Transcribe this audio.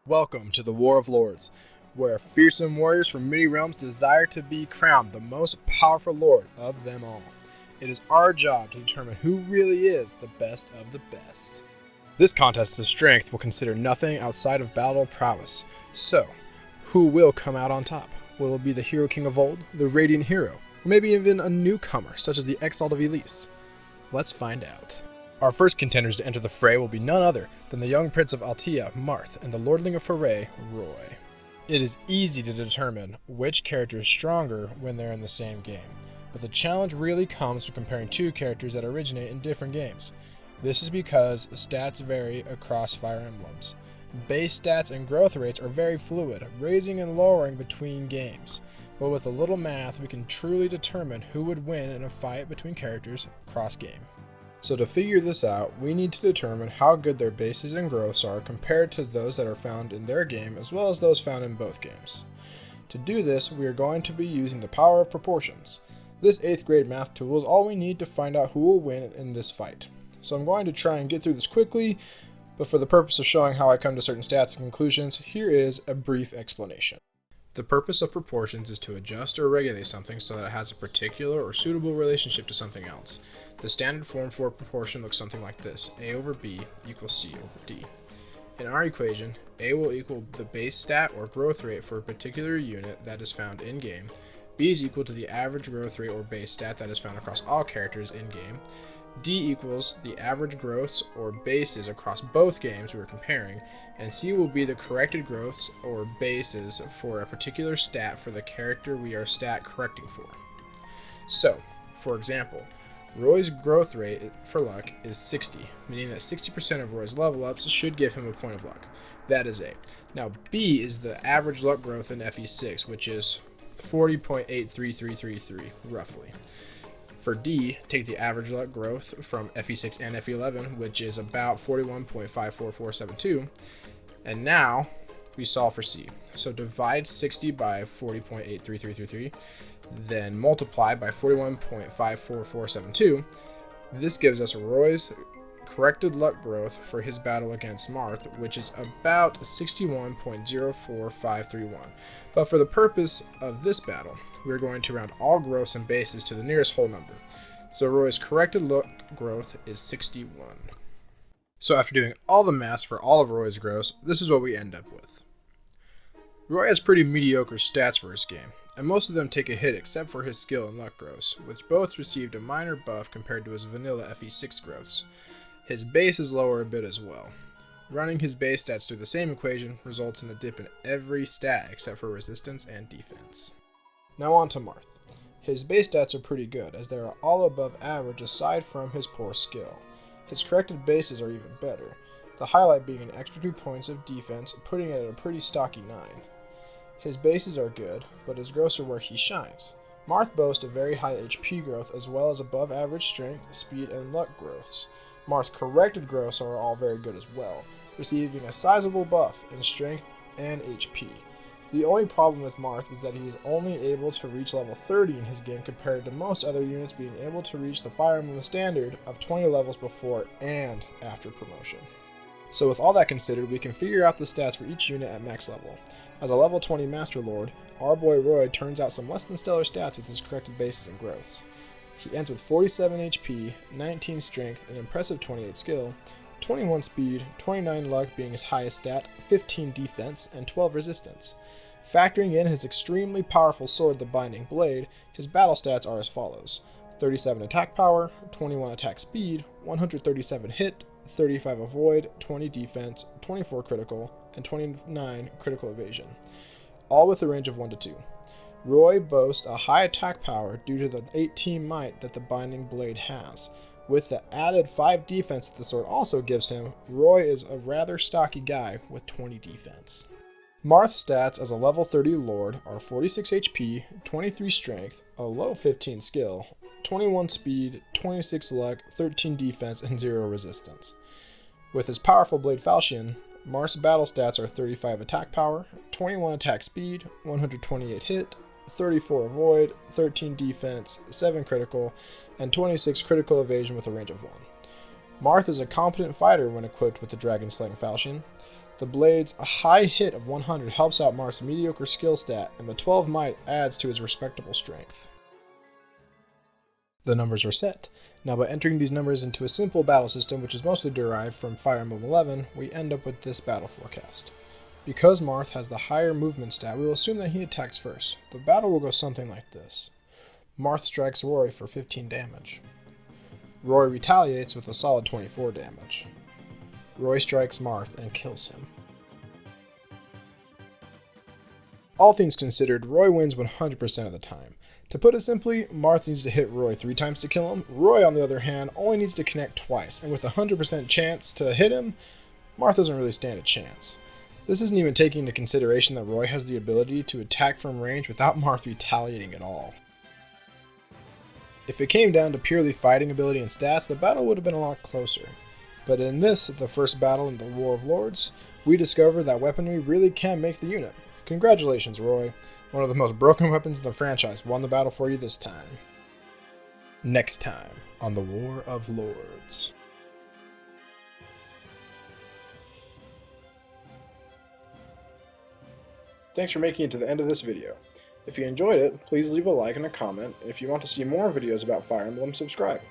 Welcome to the War of Lords, where fearsome warriors from many realms desire to be crowned the most powerful lord of them all. It is our job to determine who really is the best of the best. This contest of strength will consider nothing outside of battle prowess. So, who will come out on top? Will it be the hero king of old, the radiant hero, or maybe even a newcomer such as the Exalt of Elise? Let's find out. Our first contenders to enter the fray will be none other than the young prince of Altea, Marth, and the lordling of Foray, Roy. It is easy to determine which character is stronger when they're in the same game, but the challenge really comes from comparing two characters that originate in different games. This is because stats vary across Fire Emblems. Base stats and growth rates are very fluid, raising and lowering between games, but with a little math we can truly determine who would win in a fight between characters cross-game. So to figure this out, we need to determine how good their bases and growths are compared to those that are found in their game as well as those found in both games. To do this, we are going to be using the power of proportions. This 8th grade math tool is all we need to find out who will win in this fight. So I'm going to try and get through this quickly, but for the purpose of showing how I come to certain stats and conclusions, here is a brief explanation. The purpose of proportions is to adjust or regulate something so that it has a particular or suitable relationship to something else. The standard form for a proportion looks something like this: A over B equals C over D. In our equation, A will equal the base stat or growth rate for a particular unit that is found in-game, B is equal to the average growth rate or base stat that is found across all characters in-game, D equals the average growths or bases across both games we are comparing, and C will be the corrected growths or bases for a particular stat for the character we are stat correcting for. So, for example, Roy's growth rate for luck is 60, meaning that 60% of Roy's level ups should give him a point of luck. That is A. Now B is the average luck growth in FE6, which is 40.83333, roughly. For D, take the average luck growth from FE6 and FE11, which is about 41.54472, and now we solve for C. So divide 60 by 40.83333, then multiply by 41.54472. This gives us Roy's corrected luck growth for his battle against Marth, which is about 61.04531. But for the purpose of this battle, we are going to round all growths and bases to the nearest whole number. So Roy's corrected luck growth is 61. So after doing all the maths for all of Roy's growths, this is what we end up with. Roy has pretty mediocre stats for his game, and most of them take a hit except for his skill and luck growths, which both received a minor buff compared to his vanilla FE6 growths. His base is lower a bit as well. Running his base stats through the same equation results in a dip in every stat except for resistance and defense. Now on to Marth. His base stats are pretty good, as they are all above average aside from his poor skill. His corrected bases are even better, the highlight being an extra 2 points of defense, putting it at a pretty stocky 9. His bases are good, but his growths are where he shines. Marth boasts a very high HP growth as well as above average strength, speed, and luck growths. Marth's corrected growths are all very good as well, receiving a sizable buff in strength and HP. The only problem with Marth is that he is only able to reach level 30 in his game compared to most other units being able to reach the Fire Emblem standard of 20 levels before and after promotion. So with all that considered, we can figure out the stats for each unit at max level. As a level 20 Master Lord, our boy Roy turns out some less than stellar stats with his corrected bases and growths. He ends with 47 HP, 19 strength, an impressive 28 skill, 21 speed, 29 luck being his highest stat, 15 defense, and 12 resistance. Factoring in his extremely powerful sword, the Binding Blade, his battle stats are as follows: 37 attack power, 21 attack speed, 137 hit, 35 avoid, 20 defense, 24 critical, and 29 critical evasion, all with a range of 1 to 2. Roy boasts a high attack power due to the 18 might that the Binding Blade has. With the added 5 defense that the sword also gives him, Roy is a rather stocky guy with 20 defense. Marth stats as a level 30 Lord are 46 HP, 23 strength, a low 15 skill, 21 speed, 26 luck, 13 defense, and 0 resistance. With his powerful Blade Falchion, Marth's battle stats are 35 attack power, 21 attack speed, 128 hit, 34 avoid, 13 defense, 7 critical, and 26 critical evasion with a range of 1. Marth is a competent fighter when equipped with the Dragon Slaying Falchion. The blades, a high hit of 100 helps out Marth's mediocre skill stat, and the 12 might adds to his respectable strength. The numbers are set. Now by entering these numbers into a simple battle system, which is mostly derived from Fire Emblem 11, we end up with this battle forecast. Because Marth has the higher movement stat, we will assume that he attacks first. The battle will go something like this. Marth strikes Roy for 15 damage. Roy retaliates with a solid 24 damage. Roy strikes Marth and kills him. All things considered, Roy wins 100% of the time. To put it simply, Marth needs to hit Roy 3 times to kill him. Roy, on the other hand, only needs to connect twice, and with a 100% chance to hit him, Marth doesn't really stand a chance. This isn't even taking into consideration that Roy has the ability to attack from range without Marth retaliating at all. If it came down to purely fighting ability and stats, the battle would have been a lot closer. But in this, the first battle in the War of Lords, we discover that weaponry really can make the unit. Congratulations, Roy. One of the most broken weapons in the franchise won the battle for you this time. Next time on the War of Lords. Thanks for making it to the end of this video. If you enjoyed it, please leave a like and a comment, and if you want to see more videos about Fire Emblem, subscribe.